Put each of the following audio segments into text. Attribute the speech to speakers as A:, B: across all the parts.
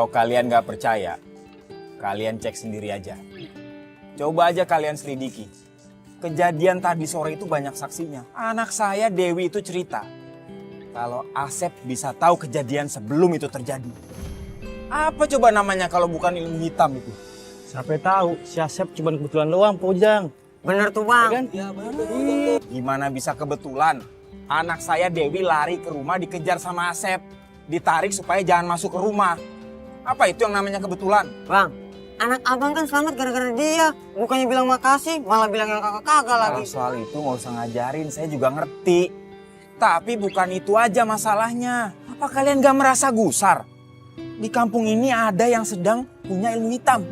A: Kalau kalian gak percaya, kalian cek sendiri aja. Coba aja kalian selidiki. Kejadian tadi sore itu banyak saksinya. Anak saya Dewi itu cerita kalau Asep bisa tahu kejadian sebelum itu terjadi. Apa coba namanya kalau bukan ilmu hitam itu?
B: Siapa tahu si Asep cuma kebetulan doang, Pak Ujang.
C: Bener tuh bang.
B: Ya kan?
A: Ya betul. Gimana bisa kebetulan? Anak saya Dewi lari ke rumah dikejar sama Asep. Ditarik supaya jangan masuk ke rumah. Apa itu yang namanya kebetulan?
C: Bang, anak abang kan selamat gara-gara dia. Bukannya bilang makasih, malah bilang yang kakak-kakak lagi.
A: Kalau soal itu nggak usah ngajarin, saya juga ngerti. Tapi bukan itu aja masalahnya. Apa kalian gak merasa gusar? Di kampung ini ada yang sedang punya ilmu hitam.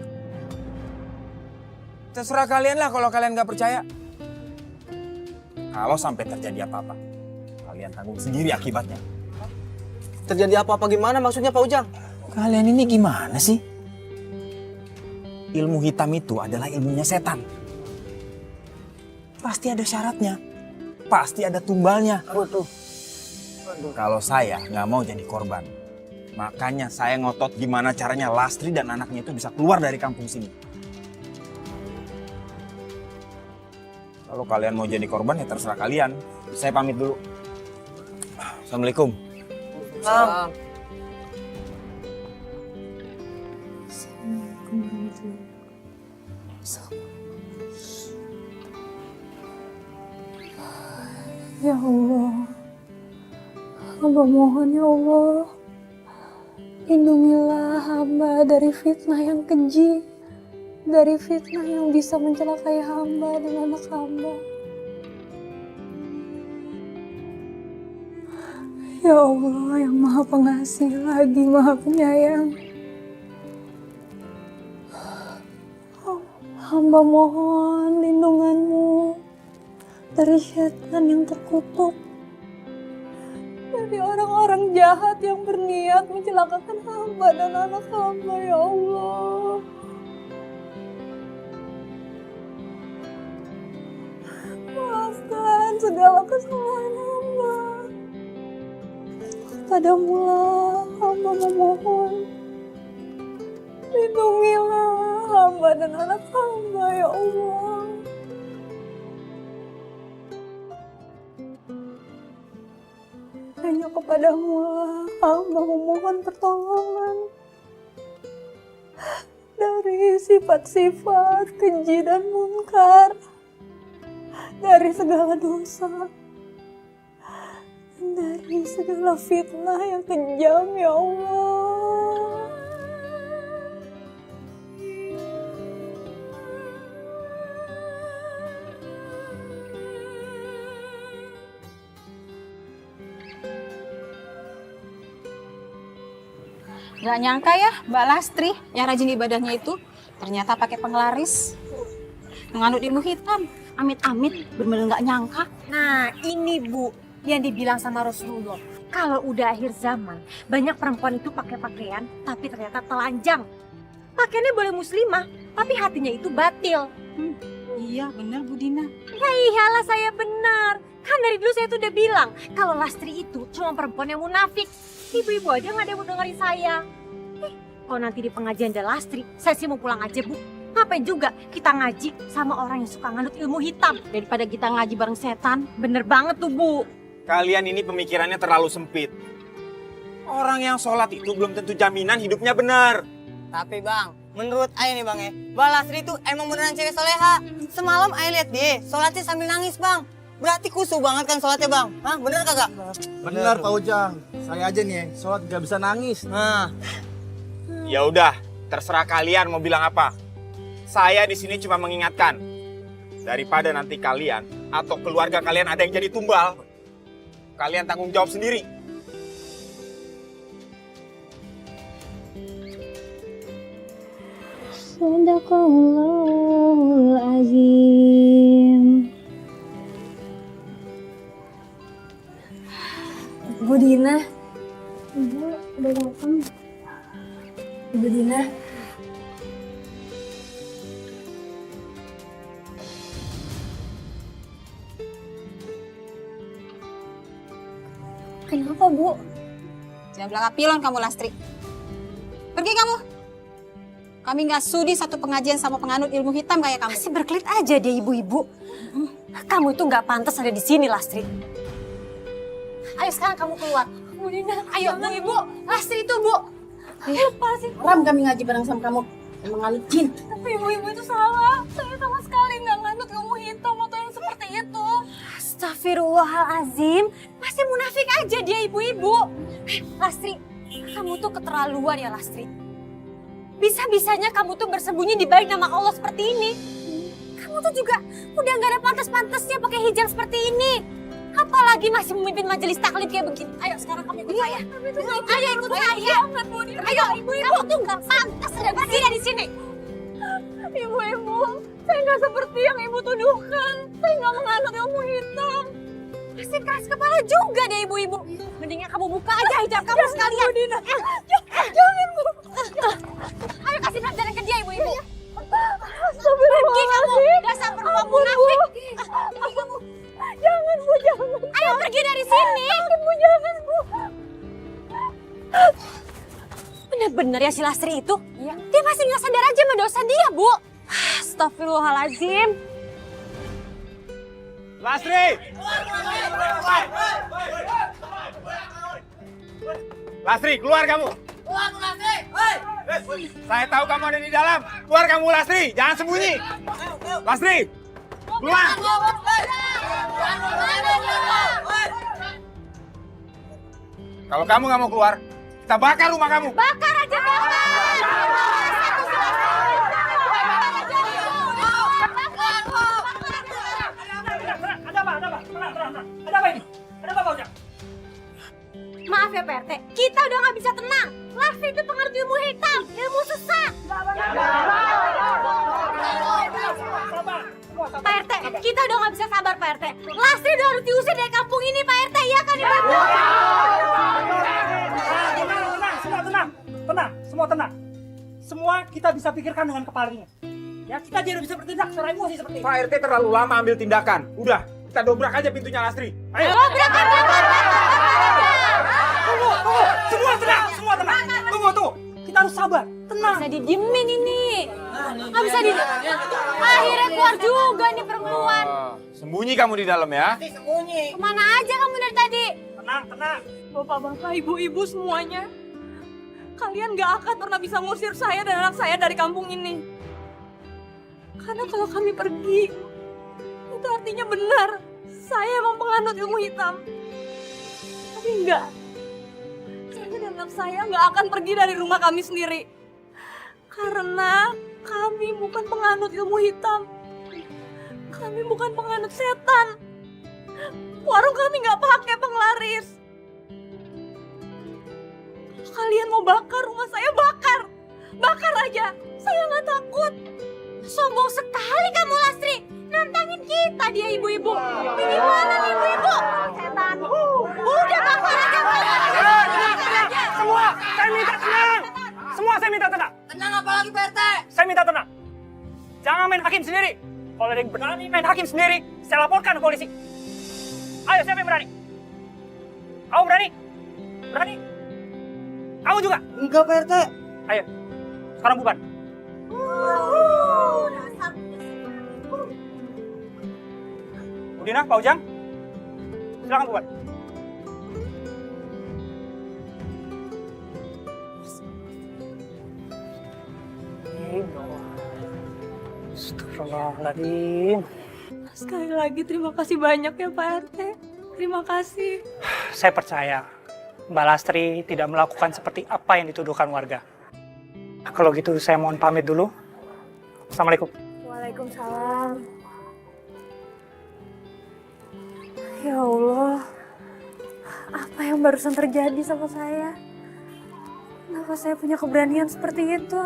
A: Terserah kalian lah kalau kalian gak percaya. Kalau sampai terjadi apa-apa, kalian tanggung sendiri akibatnya.
B: Terjadi apa-apa gimana maksudnya Pak Ujang?
A: Kalian ini gimana sih? Ilmu hitam itu adalah ilmunya setan. Pasti ada syaratnya. Pasti ada tumbalnya. Kalau saya nggak mau jadi korban. Makanya saya ngotot gimana caranya Lastri dan anaknya itu bisa keluar dari kampung sini. Kalau kalian mau jadi korban ya terserah kalian. Saya pamit dulu. Assalamualaikum.
C: Bang.
D: Ya Allah, hamba mohon ya Allah, lindungilah hamba dari fitnah yang keji, dari fitnah yang bisa mencelakai hamba dan anak hamba. Ya Allah yang maha pengasih lagi maha penyayang, hamba mohon lindunganmu dari setan yang terkutuk, dari orang-orang jahat yang berniat mencelakakan hamba dan anak hamba, ya Allah. Maafkan segala kesalahan hamba. Padamulah hamba memohon. Lindungilah hamba dan anak hamba, ya Allah. Hanya kepadamu hamba memohon pertolongan dari sifat-sifat keji dan munkar, dari segala dosa, dan dari segala fitnah yang kejam, ya Allah.
E: Gak nyangka ya Mbak Lastri yang rajin ibadahnya itu ternyata pakai penglaris menganut ilmu hitam. Amit-amit bener-bener gak nyangka.
F: Nah ini Bu yang dibilang sama Rasulullah. Kalau udah akhir zaman banyak perempuan itu pakai pakaian tapi ternyata telanjang. Pakaiannya boleh muslimah tapi hatinya itu batil.
E: Iya bener Bu Dina.
F: Ya iyalah saya benar. Kan dari dulu saya tuh udah bilang kalau Lastri itu cuma perempuan yang munafik. Ibu-ibu aja gak ada yang mau dengerin saya. Kalau nanti di pengajian ada Lastri, saya sih mau pulang aja Bu. Ngapain juga kita ngaji sama orang yang suka nganut ilmu hitam.
E: Daripada kita ngaji bareng setan.
F: Bener banget tuh Bu.
A: Kalian ini pemikirannya terlalu sempit. Orang yang sholat itu belum tentu jaminan hidupnya benar.
C: Tapi bang, menurut Ayah nih bang ya, Mbak Lastri itu emang beneran cewek soleha. Semalam Ayah lihat dia, sholatnya sambil nangis bang. Berarti kusuh banget kan sholatnya bang? Hah, bener kagak?
B: Bener Pak Ujang. Saya aja nih, sholat gak bisa nangis.
C: Nah,
A: Ya udah, terserah kalian mau bilang apa. Saya di sini cuma mengingatkan. Daripada nanti kalian atau keluarga kalian ada yang jadi tumbal, kalian tanggung jawab sendiri.
D: Sadaqallahul azim. Bu Dina. Ibu udah datang. Ibu Dina. Kenapa, Bu?
E: Jangan bilang pilon kamu Lastri. Pergi kamu. Kami nggak sudi satu pengajian sama penganut ilmu hitam kayak kamu.
F: Masih berkelit aja dia ibu-ibu. Kamu itu nggak pantas ada di sini, Lastri. Ayo sekarang kamu keluar. Bu Dina, ayo Bu Ibu. Lastri itu Bu. Lepasin.
G: Haram kami ngaji bareng sama kamu. Emang nganut jin.
F: Tapi ibu-ibu itu salah. Saya sama sekali nggak nganut ilmu hitam atau yang seperti itu. Astagfirullahalazim. Masih munafik aja dia ibu-ibu. Lastri, kamu tuh keterlaluan ya Lastri. Bisa-bisanya kamu tuh bersembunyi di balik nama Allah seperti ini. Kamu tuh juga udah nggak ada pantas-pantasnya pakai hijab seperti ini. Apalagi masih memimpin majelis taklim kayak begini. Ayo sekarang kamu ikut saya. Ayo ikut saya. Ayo ibu-ibu. Kamu tuh nggak pantas ada berdiri di sini. Ibu-ibu, saya nggak seperti yang ibu tuduhkan. Saya nggak menganut ilmu hitam. Masih keras kepala juga deh ibu-ibu. Mendingan kamu buka aja hijab kamu sekalian. Jangan Bu. Ayo kasih pelajaran ke dia ibu-ibu. Pergi kamu, dasar perempuan munafik. Jangan Bu, jangan. Ayo pergi dari sini. Bu, jangan Bu. Bener-bener ya si Lastri itu? Iya. Dia masih nggak sadar aja sama dosa dia, Bu. Astagfirullahaladzim.
A: Lastri! Lastri, keluar kamu!
C: Keluar Lastri!
A: Saya tahu kamu ada di dalam. Keluar kamu, Lastri! Jangan sembunyi! Lastri! Keluar! Kalau kamu nggak mau keluar, kita bakar rumah kamu.
F: Bakar aja, bakar! Maaf ya Pak RT, kita udah nggak bisa tenang. Lastri itu pengaruh ilmu hitam, ilmu sesat. Pak RT, kita udah nggak bisa sabar Pak RT. Lastri udah harus diusir dari kampung ini Pak RT, iya kan Ibu?
H: Semua tenang. Semua kita bisa pikirkan dengan kepala dingin. Ya, kita tidak bisa bertindak secara emosi seperti ini.
A: Pak RT terlalu lama ambil tindakan. Udah, kita dobrak aja pintunya Lastri. Ayo!
H: Tunggu. Semua tenang. Tunggu. Kita harus sabar. Tenang.
F: Bisa didiemin ini. Nggak bisa di. Akhirnya keluar juga nih perempuan.
A: Sembunyi kamu di dalam ya.
F: Kemana aja kamu dari tadi?
H: Tenang.
I: Bapak-bapak, ibu-ibu semuanya. Kalian gak akan pernah bisa ngusir saya dan anak saya dari kampung ini. Karena kalau kami pergi, itu artinya benar. Saya emang penganut ilmu hitam. Tapi enggak. Saya dan anak saya gak akan pergi dari rumah kami sendiri. Karena kami bukan penganut ilmu hitam. Kami bukan penganut setan. Warung kami gak pakai penglaris. Kalian mau bakar rumah saya, bakar. Bakar aja, saya nggak takut.
F: Sombong sekali kamu Lastri. Nantangin kita dia ibu-ibu. Ini mana nih ibu-ibu? Setan. Udah bakar aja.
H: Semua, saya minta tenang. Saya minta tenang.
C: Tenang apa lagi Pak RT?
H: Saya minta tenang. Jangan main hakim sendiri. Kalau ada yang berani main hakim sendiri, saya laporkan ke polisi. Ayo, siapa yang berani? Kamu berani? Berani? Kamu juga?
C: Enggak Pak RT.
H: Ayo, sekarang bubar. Bu Dina, Pak Ujang, silakan bubar. Astagfirullahaladzim.
I: Sekali lagi terima kasih banyak ya Pak RT. Terima kasih.
H: Saya percaya Mbak Lastri tidak melakukan seperti apa yang dituduhkan warga. Kalau gitu saya mohon pamit dulu. Assalamualaikum.
D: Waalaikumsalam. Ya Allah, apa yang barusan terjadi sama saya? Kenapa saya punya keberanian seperti itu?